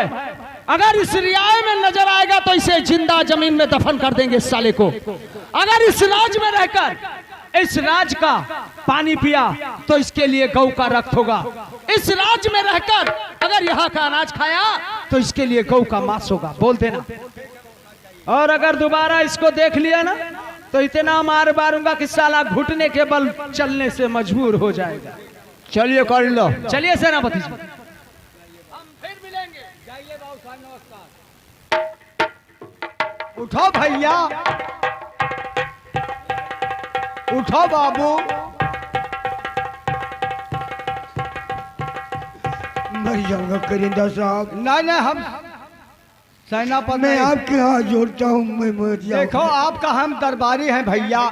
है। अगर इस रियाए में नजर आएगा तो इसे जिंदा जमीन में दफन कर देंगे इस साले को। अगर इस राज में रहकर इस राज का पानी पिया तो इसके लिए गौ का रक्त होगा। इस राज में रहकर अगर यहाँ का अनाज खाया तो इसके लिए गौ का मांस होगा। बोल देना। और अगर दोबारा इसको देख लिया ना तो इतना मार मारूंगा कि साला घुटने के बल चलने से मजबूर हो जाएगा। चलिए कर लो। चलिए सेनापति जी, उठो भैया, उठो बाबू। मर जाऊंगा करिंदा साहब। नहीं नहीं, हम सेनापति, मैं आपके हाथ जोड़ता हूँ, मैं मर जाऊंगा। देखो आपका हम दरबारी हैं भैया।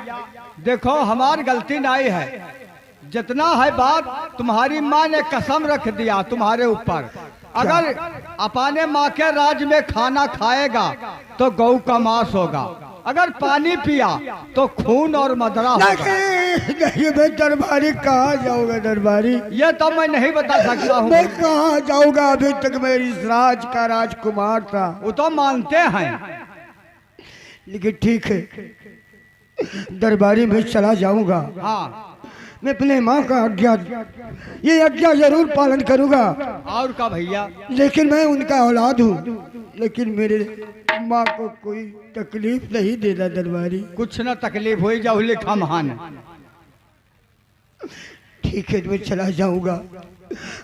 देखो हमारी गलती नहीं है। जितना है बात तुम्हारी माँ ने कसम रख दिया तुम्हारे ऊपर। अगर अपने माँ के राज में खाना खाएगा तो गौ का मांस होगा। अगर पानी पिया तो खून और मदरा होगा। नहीं, मैं दरबारी कहाँ जाऊंगा? दरबारी ये तो मैं नहीं बता सकता हूँ। मैं कहाँ जाऊंगा? अभी तक मैं इस राज का राजकुमार था। वो तो मानते हैं, लेकिन ठीक है, दरबारी में चला जाऊंगा। हाँ मैं अपने माँ का ये आज्ञा जरूर पालन करूंगा। और का भैया, लेकिन मैं उनका औलाद हूँ, लेकिन मेरे माँ को कोई तकलीफ नहीं देना दरबारी। कुछ न तकलीफ हो जाओ, लिखा महान। ठीक है, मैं चला जाऊंगा।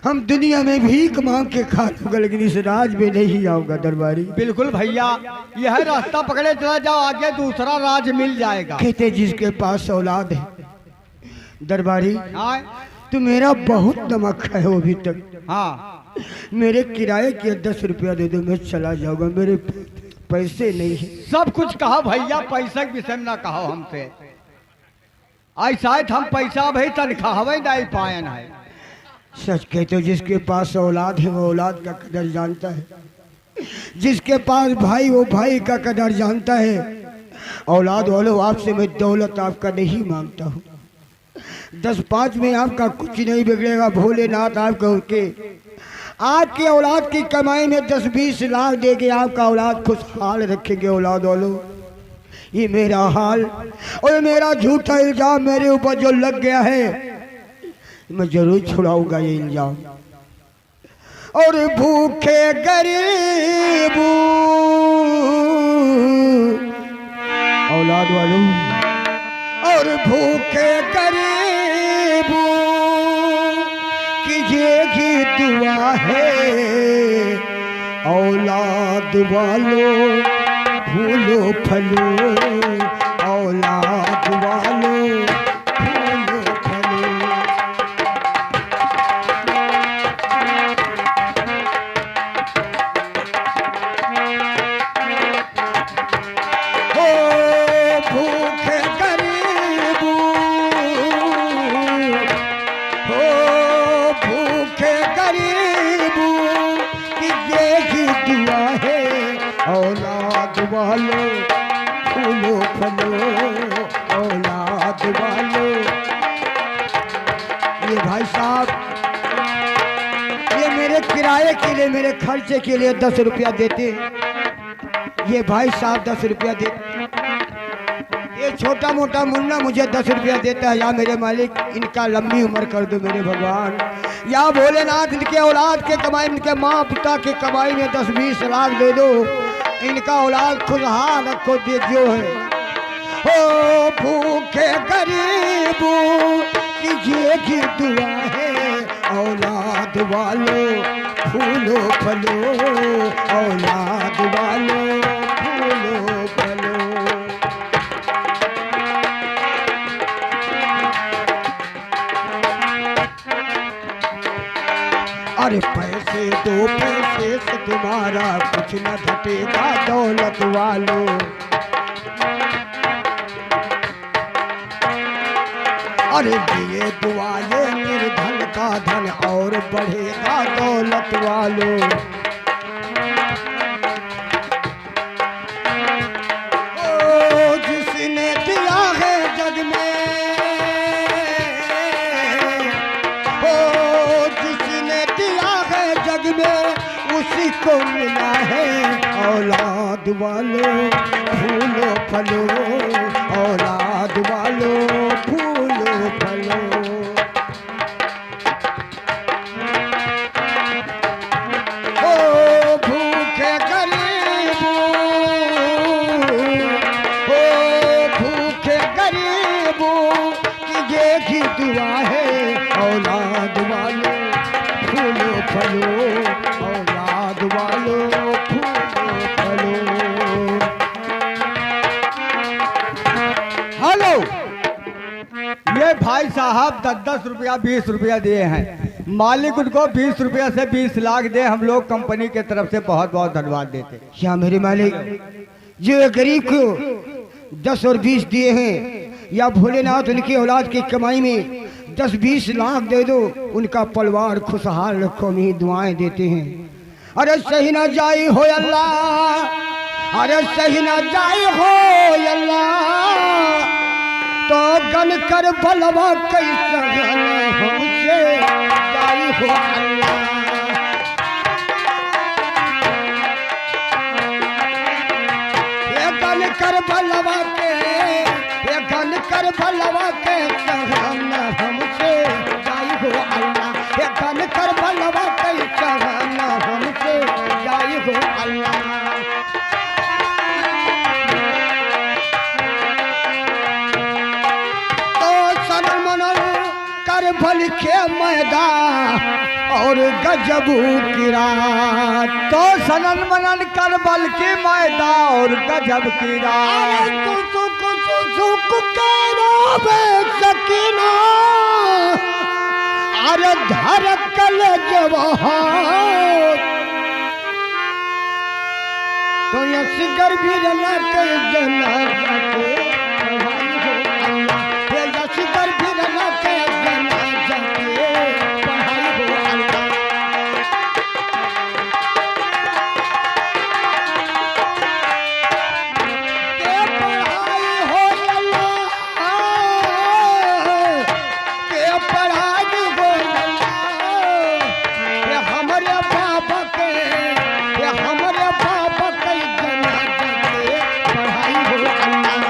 हम दुनिया में भीख मांग के खा लूंगा, लेकिन इस राज में नहीं आऊंगा दरबारी। बिल्कुल भैया, यह रास्ता पकड़े चला जाओ, आगे दूसरा राज मिल जाएगा। कहते जिसके पास औलाद है दरबारी, हाँ तो मेरा बहुत नमक है वो अभी तक। हाँ, मेरे किराए के 10 रुपया दे दो, मैं चला जाऊंगा। मेरे पैसे नहीं है। सब कुछ कहा भैया, पैसा के विषय में ना कहो हमसे। आई शायद हम पैसा भाई तनख्वाह नहीं पायन है। सच कहते हो, जिसके पास औलाद है वो औलाद का कदर जानता है। जिसके पास भाई वो भाई का कदर जानता है। औलाद वालों, आपसे मैं दौलत आपका नहीं मांगता हूँ। 10-5 में आपका कुछ नहीं बिगड़ेगा। भोलेनाथ आपको आपकी औलाद की कमाई में 10-20 लाख देके आपका औलाद खुशहाल रखेंगे। औलाद वालों, ये मेरा हाल और मेरा झूठा इल्जाम मेरे ऊपर जो लग गया है, मैं जरूर छुड़ाऊंगा ये इल्जाम। और भूखे गरीब औलाद वालों, और भूखे गरीब की ये दुआ है। औलाद वालों फूलो फलो, औलाद वालों फूलो फलो। हो भूखे गरीब, हो भूखे गरीब की ये दुआ है। औलाद वालों फूलो फलो, औलाद वालों। ये भाई साहब, ये मेरे किराए के लिए, मेरे खर्चे के लिए 10 रुपया देते। ये भाई साहब 10 रुपया देते। ये छोटा मोटा मुन्ना मुझे 10 रुपया देता है। या मेरे मालिक, इनका लंबी उम्र कर दो मेरे भगवान। या भोलेनाथ, इनके औलाद के कमाई, इनके माँ पिता के कमाई में 10-20 लाख दे दो। इनका औलाद खुशहाल रखो, दे दियो है। हो भूखे गरीब कीजिए की दुआ है। औलाद वालों फूलो फलो, औलाद वालों फूलो फलो। अरे पैसे दो, पैसे से तुम्हारा कुछ न घटेगा दौलत वालों। अरे ये दुआ ये निर्धन का धन और बढ़ेगा दौलत वालों। ओ जिसने दिया है जग में, ओ जिसने दिया है जग में, उसी को मिला है। औलाद वालों फूलो फलो, औलाद वालों फूलो फलो। ओ भूखे गरीबों, ओ भूखे गरीबों की ये ही दुआ है। औलाद वालों फूलो फलो, औलाद वालों फूलो फलो। हेलो, ये भाई साहब 10-10 रुपया 20 रुपया दिए हैं। मालिक उनको 20 रुपया से 20 लाख दे, हम लोग कंपनी के तरफ से बहुत बहुत धन्यवाद देते। क्या मेरे मालिक जो एक गरीब को 10 और 20 दिए हैं, या भोलेनाथ उनकी औलाद की कमाई में 10-20 लाख दे दो, उनका परिवार खुशहाल रखो में दुआएं देते हैं। अरे सही ना जाई हो अल्लाह, अरे सही ना जाई हो अल्लाह, तो गन कर बलवा कैसा हमसे जाई हो अल्लाह। ये गन कर बलवा के, ये गन कर बलवा के सहना हमसे जाई हो अल्लाह। ये गन कर बलवा के सहना हमसे जाई हो अल्लाह। भल के मैदान और गजबू की रात, तो सनन मनन कर बल के मैदान और गजब की रात। सकीना अरे धड़कल जवाहर, तो ये सिगर भी रला के जना जाके पढ़ाई हो अल्लाह। ये सिगर भी रला के जना जाके पढ़ाई हो अल्लाह। के पढ़ाई हो अल्लाह, के पढ़ाई हो अल्लाह। ये हमारे बाबा के, ये हमारे बाबा के जना जाके पढ़ाई हो अल्लाह।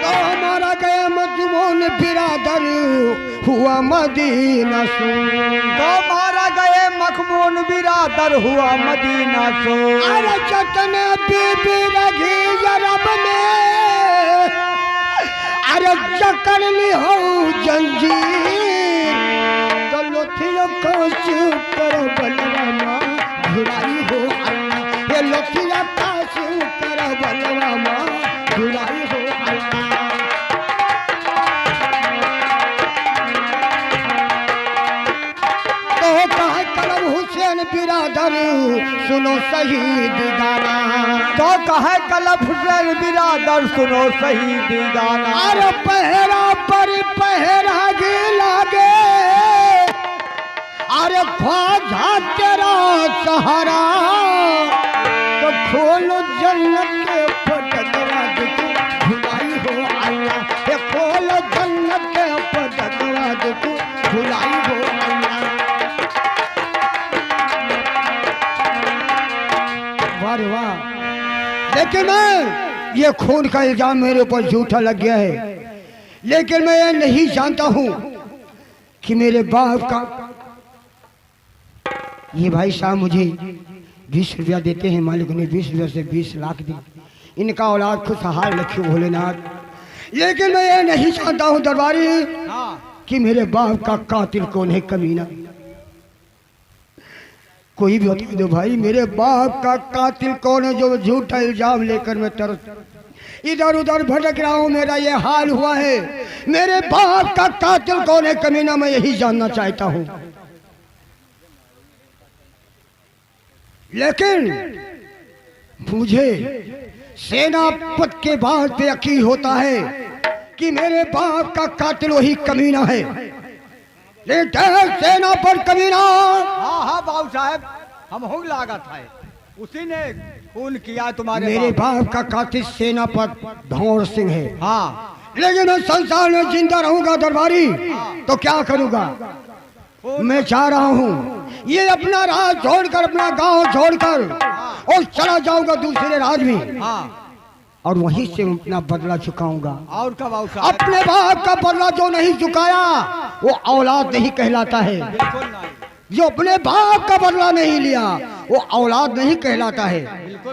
तो हमारा गया मजमून बिरादर हुआ मदीना सो, तो मारा गए मखमून बिरादर हुआ मदीना सो। अरे चटने बीबी रगी जरब में, अरे जकड़ ली हो जंजीर, तो लोथियों को कर बलवामा झुराई हो अल्लाह। ये लोथिया का कर बलवामा झुराई हो अल्लाह। तो कहा कलम हुसैन बिरादर सुनो शहीद गाना, तो कहे कलब हुसैन बिरादर सुनो शहीद गाना। अरे पहरा पर पहरा गी लागे, अरे ख्वाजा तेरा सहारा, तो खोलो जन्नत के पटकवा देखो भुलाई हो अल्लाह। ये खोलो जन्नत के पटकवा देखो भुलाई हो अल्लाह। वाह रे वाह। लेकिन मैं ये खून का इल्जाम मेरे ऊपर झूठा लग गया है, लेकिन मैं ये नहीं जानता हूं कि मेरे बाप का, ये भाई साहब मुझे 20 रुपया देते हैं, मालिक ने 20 रुपया से 20 लाख दी, इनका औलाद खुशहाल रखे भोलेनाथ। लेकिन मैं ये नहीं जानता हूँ दरबारी कि मेरे बाप का कातिल कौन है, कमीना। कोई भी बता दो भाई, मेरे बाप का कातिल कौन है जो झूठा इल्जाम लेकर मैं इधर उधर भटक रहा हूँ, मेरा ये हाल हुआ है। मेरे बाप का कातिल कौन है, कमीना, मैं यही जानना चाहता हूँ। लेकिन मुझे सेनापति के बात पे यकीन होता है कि मेरे बाप का कातिल वही कमीना है। लेकिन सेना पर कमीना, हाँ बाबू साहब, हम होंग लागत है, उसी ने खून किया तुम्हारे मेरे बाप का कातिल सेना पर भंवर सिंह है। हाँ, लेकिन मैं संसार में जिंदा रहूंगा दरबारी, तो क्या करूंगा? मैं चाह रहा हूँ ये अपना राज छोड़कर, अपना गांव छोड़कर और चला जाऊंगा दूसरे राज में, हाँ और वहीं से अपना बदला चुकाऊंगा। और कब आओ साहब? अपने बाप का बदला जो नहीं चुकाया वो औलाद नहीं कहलाता है। बिल्कुल नहीं। जो अपने बाप का बदला नहीं लिया वो औलाद नहीं कहलाता है।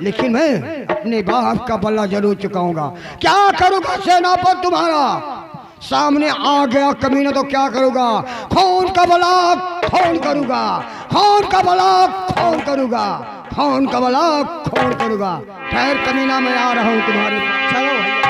लेकिन मैं अपने बाप का बदला जरूर चुकाऊंगा। क्या करूंगा सेनापति तुम्हारा? सामने आ गया कमीना तो क्या करूंगा? खून का बला खून करूंगा, खून का बला खून करूंगा, खून का बला खून करूंगा। ठहर कमीना, मैं आ रहा हूं तुम्हारे। चलो भैया।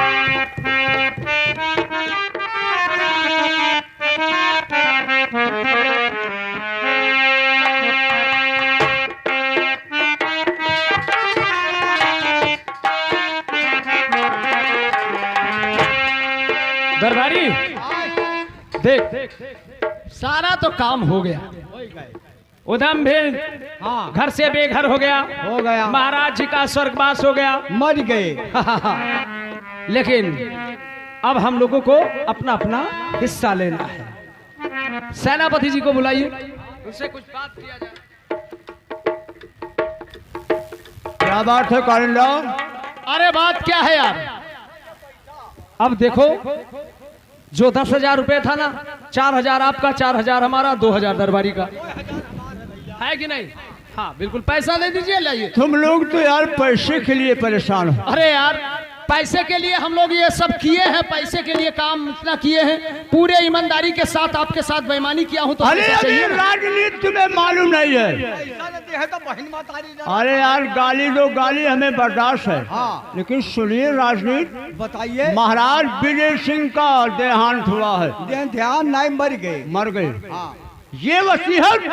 दरबारी देख, सारा तो काम हो गया। उधम भी हाँ घर से बेघर हो गया, हो गया। महाराज जी का स्वर्गवास हो गया, मर गए। लेकिन अब हम लोगों को अपना अपना हिस्सा लेना है। सेनापति जी को बुलाइए, उससे कुछ बात किया जाए। क्या बात है कारिंदा? अरे बात क्या है यार, अब देखो जो 10,000 रुपए था ना, 4,000 आपका, 4,000 हमारा, 2,000 दरबारी का है कि नहीं? हाँ बिल्कुल, पैसा दे दीजिए, लाइए। तुम लोग तो यार पैसे के लिए परेशान हो। अरे यार पैसे के लिए हम लोग ये सब किए हैं, पैसे के लिए काम इतना किए हैं, पूरे ईमानदारी के साथ आपके साथ बेईमानी किया हूं तो अरे पैसा अभी चाहिए ना। राजनीति तुम्हें मालूम नहीं है। अरे यार गाली दो गाली हमें बर्दाश्त है। हाँ। लेकिन सुनिए राजनीति, बताइए। महाराज विजय सिंह का देहांत हुआ है। ध्यान नहीं, मर गए। मर गए। ये वसीयत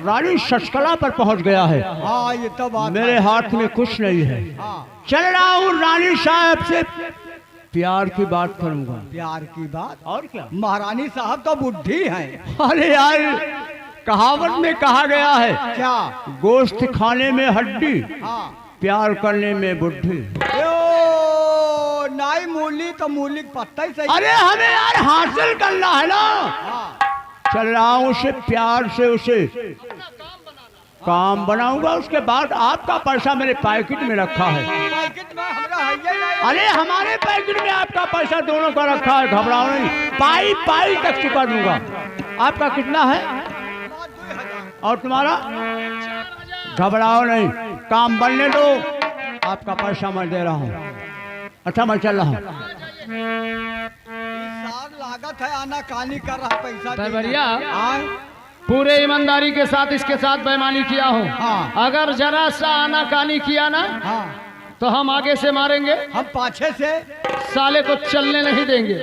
रानी शशकला पर पहुंच गया है। हाँ ये तो बात मेरे हाथ में कुछ नहीं है। चल रहा हूँ रानी साहब से प्यार की बात करूंगा। प्यार की बात? और क्या? महारानी साहब तो बुढ़ी हैं। अरे यार कहावत में कहा गया है, क्या? गोश्त खाने में हड्डी, हाँ। प्यार करने में बुद्धि। नाई मूली तो मूली पत्ता ही सही। अरे हमें यार हासिल करना है ना। हाँ। चल रहा हूँ उसे प्यार से उसे काम बनाऊंगा। उसके बाद आपका पैसा मेरे पैकेट में रखा है। पैकेट में हमरा है ये नहीं। अरे हमारे पैकेट में आपका पैसा दोनों का रखा है, घबराओ नहीं। पाई पाई तक चुका दूंगा। आपका कितना है और तुम्हारा? घबराओ नहीं, काम बनने दो, आपका पैसा मैं दे रहा हूँ। अच्छा मैं चल रहा हूँ। लागत है आना कानी कर रहा पैसा। दरबारिया पूरे ईमानदारी के साथ इसके साथ बेईमानी किया हूँ। हाँ। अगर जरा सा आना कानी किया ना, हाँ। तो हम आगे से मारेंगे, हम पाछे से साले को चलने नहीं देंगे।